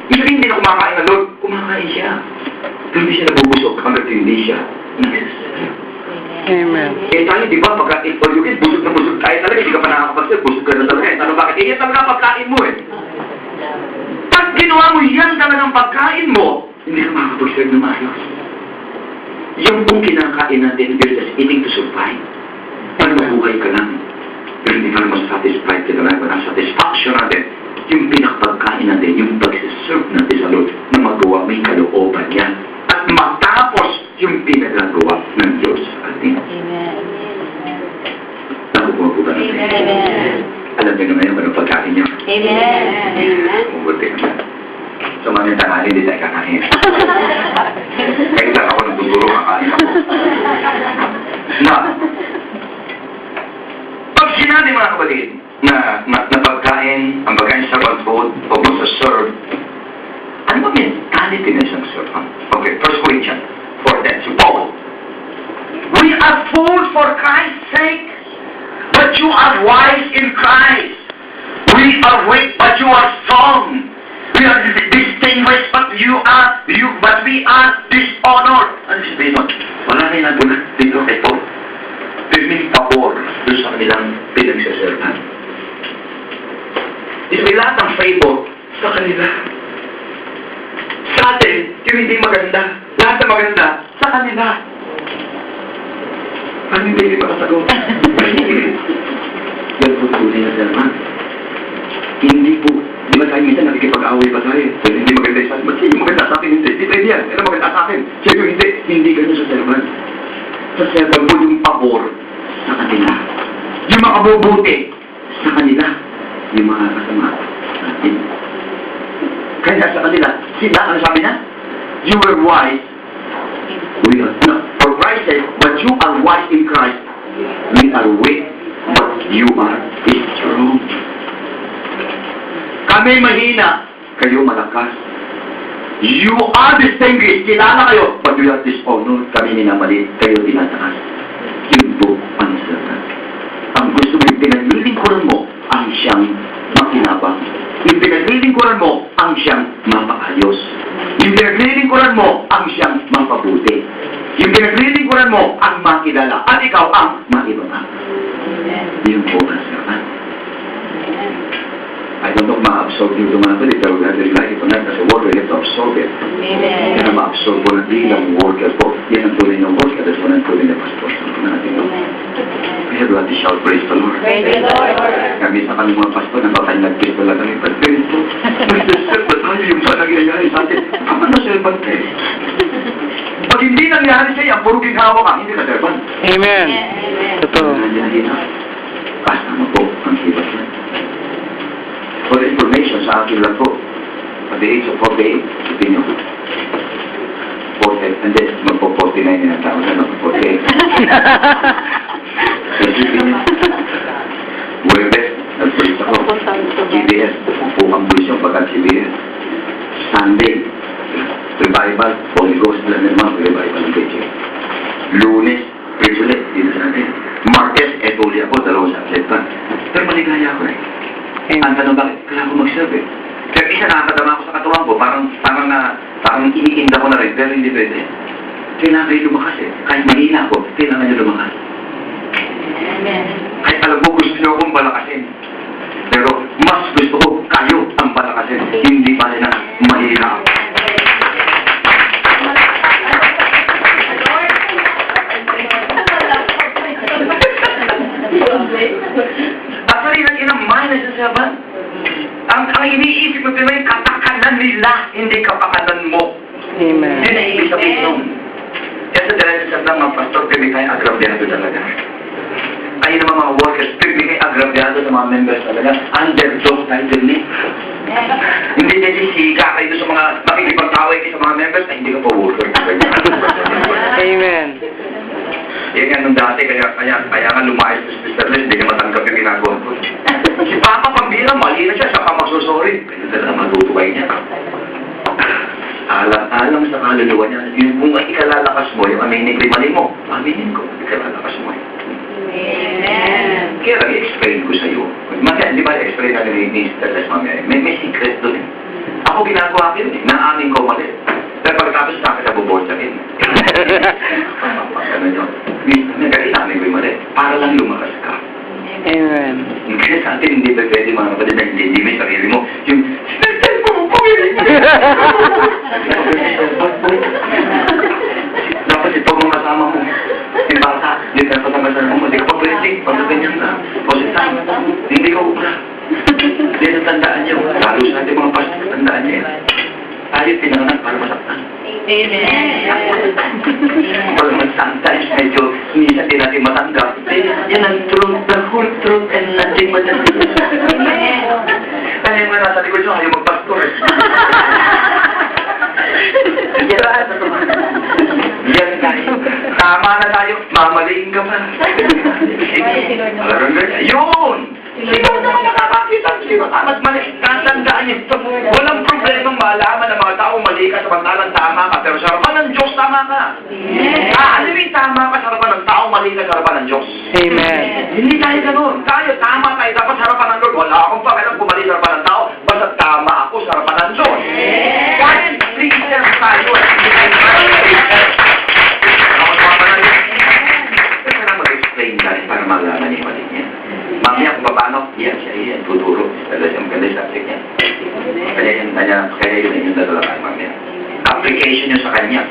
Hindi na kumakain na, Lord. Kumakain siya. Pero hindi siya nabubusog hanggang hindi siya nagsasalita. Amen. Eh tayo, di ba, pagka all-you-eat, busog na busog tayo talaga, hindi ka pa nakakapagsalita, busog ka na talaga. Ano bakit? Eh, yan talaga pagkain mo eh. Pag ginawa mo yan talagang pagkain mo, hindi ka makakapagsalita na maayos. Yung kung kinakain natin, we're just eating to survive. Para mabuhay ka lang. Pero hindi ka naman satisfied ka lang. Ang satisfaction natin, yung pinakapagkain natin, yung pag-serve natin sa Lord, na magawa may kalooban niya. At matapos yung pinagagawa ng Diyos sa atin. Amen. Nakukuha po ba natin? Amen. Alam niyo na ngayon anong pagkain niyo? Amen. Amen. Mabuti naman. Sa mga tanghali, hindi tayo kakain. Kaya lang ako nagtuturo, kakain ako. Na, pag sinabi mga kapatid, na pagkain, ang pagkain sa food, o sa serve, ano ba mentality na isang servant? Okay, 1 Corinthians 4:10. So, Paul, we are food for Christ's sake, but you are wise in Christ. We are weak, but you are strong. We are distinguished, but we are dishonored. Ano sabihin nun? Wala na yung nagulat dito kay Paul. Pirming pabor doon sa kanilang pinagsaservan. May lahat ng favor sa kanila. Sa atin, yung hindi maganda. Lahat na maganda sa kanila. Ano hindi makasagot? Yan po tuloy na servan. Hindi po. Di ba tayo minsan nakikipag-away pa tayo? Kasi hindi maganda yung servan. Siya yung maganda sa akin, hindi. Di pwede yan. Ano maganda sa akin? Siya yung hindi. Hindi ganun sa servan. Sa servan po yung pabor sa kanila. Yung makabubuti sa kanila. Yung mga kasama natin. Kaya sa kanila, sila, ano sabi niya? You were wise. We are not. For Christ said, but you are wise in Christ. We are weak, but you are strong. Kami mahina, kayo malakas. You are distinguished, kilala kayo, but you are dishonored. Kami minamali, kayo tinataas. Yun po ang servant. Ang gusto mo yung pinaglilingkuran mo, ang siyang makinabang. Yung pinaglilingkuran mo, ang siyang mapaayos. Yung pinaglilingkuran mo, ang siyang mapabuti. Yung pinaglilingkuran mo, ang makilala. At ikaw ang maibaba. Yun po ang servant. I don't know kung ma-absorb yung tumatali, pero we have to rely upon that as a worker, we have to absorb it. Amen. Kaya ma-absorb po natin bilang worker po. Yan ang tuloy ng worker, that's what ang tuloy ng pastor. We have to shout, praise the Lord. Praise the Lord. Kami sa kami mga pastor, napakain nag-praise lang kami. But ganito, nag-serve ba tayo yung sa nangyayari sa atin? Paano servant kayo? Pag hindi nangyari sa'yo, ang puro ginhawa ka, hindi ka servant. Amen. Totoo. Kasama po ang ibat yan. For information sa akin lang po, at the age of 48, sabihin nyo, 40, and then magpo-49 na tao na magpo-48. Kasi sabihin nyo, Webes, nag-praise ako. CBS, upukang buwisyon pagkat CBS. Sunday, revival, Holy Ghost lang naman, revival ng Beijing. Lunes, praise ulit, dito sa natin. Martes, tuloy ako, dalawang subject pa. Pero maligaya ako eh. Ang tanong bakit? Kailangan ko mag-serve eh. Kaya isa nakakadama ako sa katawan ko, parang iniinda ko na rin, pero hindi pwede. Kailangan kayo lumakas eh. Kahit mahina ako, kailangan nyo lumakas. Kahit alam ko gusto nyo akong balakasin. Pero mas gusto ko kayo ang balakasin. Hindi pa rin na mahina ako. Actually, nag-inang mind na sa servant. Ang iniisip mo pinay katakanan nila, hindi kapakanan mo. Amen. Yun ang ibig sabihin nun. Kaya sa dalaga sa lang mga pastor, pwede kayo agrabyado talaga. Kayo naman mga workers, pwede kayo agrabyado sa mga members talaga. Underdog title ni. Hindi sisika kayo sa mga makikipagtaway kayo sa mga members, ay hindi ka pa worker. Amen. Yan nga nung dati, kaya nga lumayas sa specialist, hindi niya matanggap yung ginagawa ko. Si Papa pambira, mali na siya, siya pa magsusori. Kaya talaga matutubay niya. Alang sa kaluluwa niya, yung kung ikalalakas mo, yung aminin ko, mali mo, aminin ko, ikalalakas mo. Amen. Kaya nag-explain ko sa'yo. Di ba, explain na ni Sister mamaya, may secret doon eh. Ako Ako ginagawa ko yun eh. Naamin ko mali. Pero pagkatapos sa akin sa buborsakin. Ganun yun. Kasi namin ko yung mali. Para lang lumakas ka. Amen. Kasi sa atin, hindi pa pwede mga kapatid na hindi may sarili mo. Yung, sinagtan mo, pumili niya. Dapat ito mong kasama mo. Yung bata, yung dapat ang kasama mo. Hindi ka pa pwede. Pag ganyan na. Positan. Hindi ka ubra. Hindi na tandaan niyo. Lalo sa ating mga pastor, tandaan niyo. Tayo pinanganak para masaktan. Amen. Pag sometimes medyo minsan din natin matanggap. Yan ang truth, the whole truth and nothing but the truth. Kaya yung mga nasa likod nyo, ayaw magpastor. Yan tayo. Tama na tayo. Mamaliin ka pa. Alam nga niya. Yun! Sino naman nakakakita? Sino tama't mali? Tatandaan niyo. Walang problemang malaman ng mga tao mali ka samantalang tama ka. Pero sa harapan ng Diyos, tama ka. Aalimin tama ka sa harapan ng tao, mali ka sa harapan ng Diyos. Amen. Hindi tayo ganun. Tayo, tama tayo. Dapat sa harapan ng Lord. Wala akong pakialam kung mali sa harapan ng tao. Basta tama ako sa harapan ng Diyos. Kahit Christian tayo. Hindi tayo Christian. Ako sa harapan ng Diyos. Kasi lang mag-explain tayo para malaman yung mali niya. Mamaya kung paano, siya tuturo. Dala siyang ganda sa subject niya. Kaya yun yung dadala kayo mamaya. Application nyo sa kanya.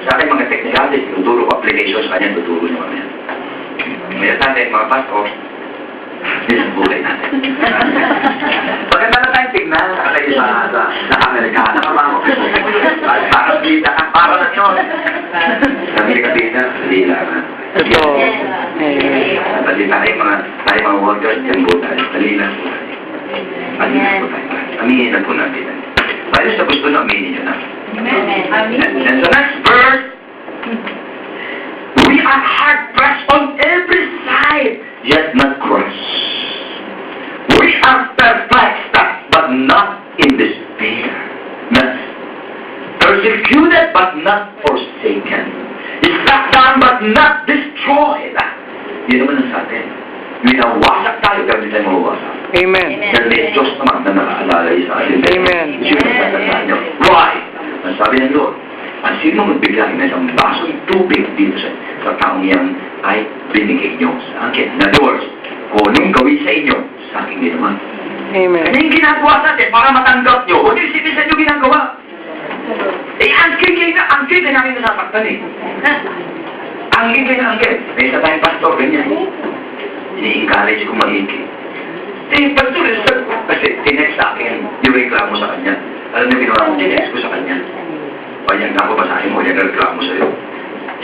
Sa akin mga technicalities, tuturo ko application sa kanya, tuturo nyo mamaya. Ngayon natin, mga pastor, yun ang buhay natin. Maganda na tayong tignan, nakalayo sa Amerikana ka ba? Para na yun. Sa Amerikana, lila na. Totoo. Amen. Pati tayo mga workers, yan po tayo. Lila po tayo. Aminin po tayo. Aminin na po natin. Tayo sa gusto na aminin nyo na. And the next verse, we are hard-pressed on every side, yet not crushed. We are perplexed, but not in despair. Not persecuted, but not forsaken. Struck down, but not destroyed. Yun naman ang sa atin. Minawasak tayo, pero hindi tayo mawawasak. Amen. Dahil may Diyos naman na nakaalalay sa atin. Amen. Yun ang tatandaan nyo. Why? Ang sabi ng Lord, ang sino magbigay ng isang basong tubig dito sa taong yan ay binigay nyo sa akin. In other words, kung anong gawin sa inyo, sa akin din naman. Amen. Ano yung ginagawa natin para matanggap nyo? Huwag yung isipin sa inyo ginagawa. Ang kay na namin nasasaktan eh. Ang kay na may isa tayong pastor, ganyan. Ini-encourage ko maigi. Pastor, kasi tinext sa akin, yung reklamo sa kanya. Alam niyo, ginawa ko, tinext ko sa kanya. Ayan na ako, basahin mo, yan ang reklamo sa'yo.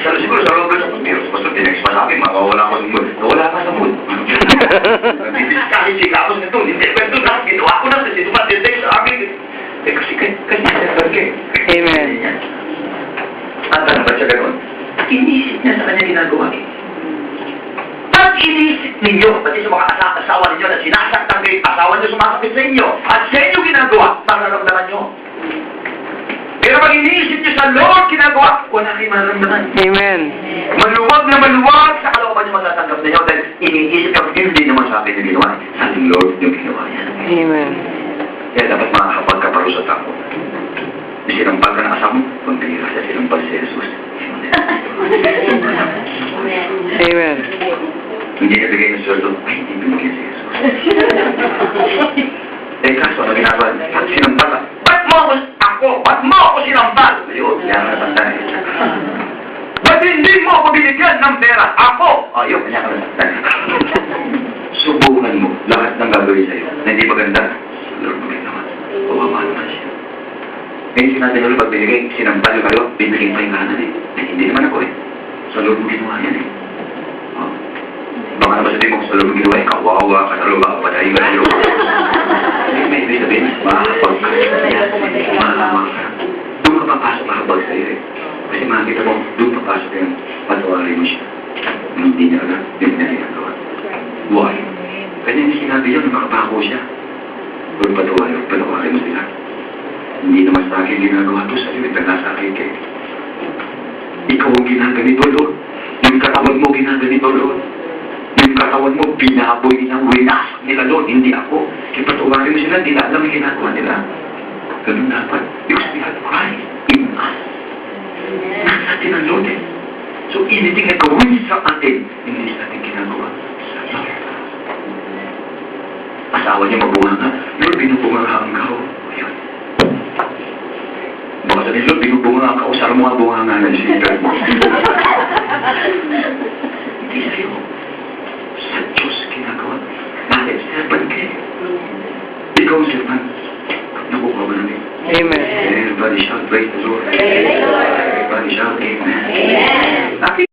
Siguro sa loob sa pero pastor, tinext pa sa akin, mawawala ko sa mood. Nawala ka sa mood. Kahit sikapos nito, hindi kwento na, ginawa ko na, kasi tumatitext sa akin. Kasi Amen. at ano ba siya gano'n? Inisip niya sa kanya ginagawa eh. Pag inisip ninyo, pati sa mga asawa ninyo na sinasaktan kayo, asawa niyo sumasakit sa inyo, at sa inyo ginagawa, mararamdaman nyo. Pero pag iniisip niyo sa Lord ginagawa, wala kayo mararamdaman. Amen. Maluwag na maluwag sa kalooban niyo matatanggap ninyo dahil iniisip ka, hindi naman sa akin yung ginawa. Sa ating Lord yung ginawa yan. Amen. Kaya dapat makakapagkaparo sa tao. Sinampal ka ng asawa mo, pagpilira sa sinampal si Jesus. Amen. Hindi nabigay ng sweldo, ay, hindi binigyan si Jesus. Kaso, ano ginagawa? Pag sinampal ka, ba't mo ako sinampal? Ayun, kaya nga natandaan. Ba't hindi mo ako binigyan ng pera? Ako! Ayun, kanya ka natandaan. Subukan mo lahat ng gagawin sa'yo na hindi maganda. Lord, maganda naman. Kawawa naman siya. Ngayon sinatin ulit, pag binigay, sinampal kayo, bibigay pa yung kanan eh. Hindi naman ako eh. Sa Lord mo ginawa yan eh. Baka naman sabihin mo, sa Lord mo ginawa eh, kawawa ka sa Lord, baka patayin ka sa Lord. May ibig sabihin, makakapag ka. Doon ka papasok makapag sa'yo eh. Kasi makakita mo, doon papasok yung patawarin mo siya. Hindi niya agad, hindi niya ginagawa. Why? Kaya hindi sinabi yun, makapako siya. Lord, patawarin mo sila. Hindi naman sa akin ginagawa to sa'yo, nagkasakit kayo. Ikaw ang ginaganito, Lord. Yung katawan mo ginaganito, Lord. Yung katawan mo, binaboy nila, winasak nila, Lord. Hindi ako. Kaya patawarin mo sila, hindi na alam yung ginagawa nila. Ganun dapat. Because we have Christ in us. Nasa atin ang Lord eh. So, anything na gawin sa atin, hindi sa atin ginagawa sa Lord. Asawa niya mabunganga. Lord, binubungangaan ka ho. Ayun. Baka sabihin, Lord, binubungangaan ka o sa mga bunganga na siya mo. Hindi sa'yo. Sa Diyos ginagawa. Bakit? Servant ka eh. Ikaw, servant. Nakukuha mo namin. Amen. Everybody shout, praise the Lord. Praise the Lord. Everybody shout, amen. Amen. Bakit?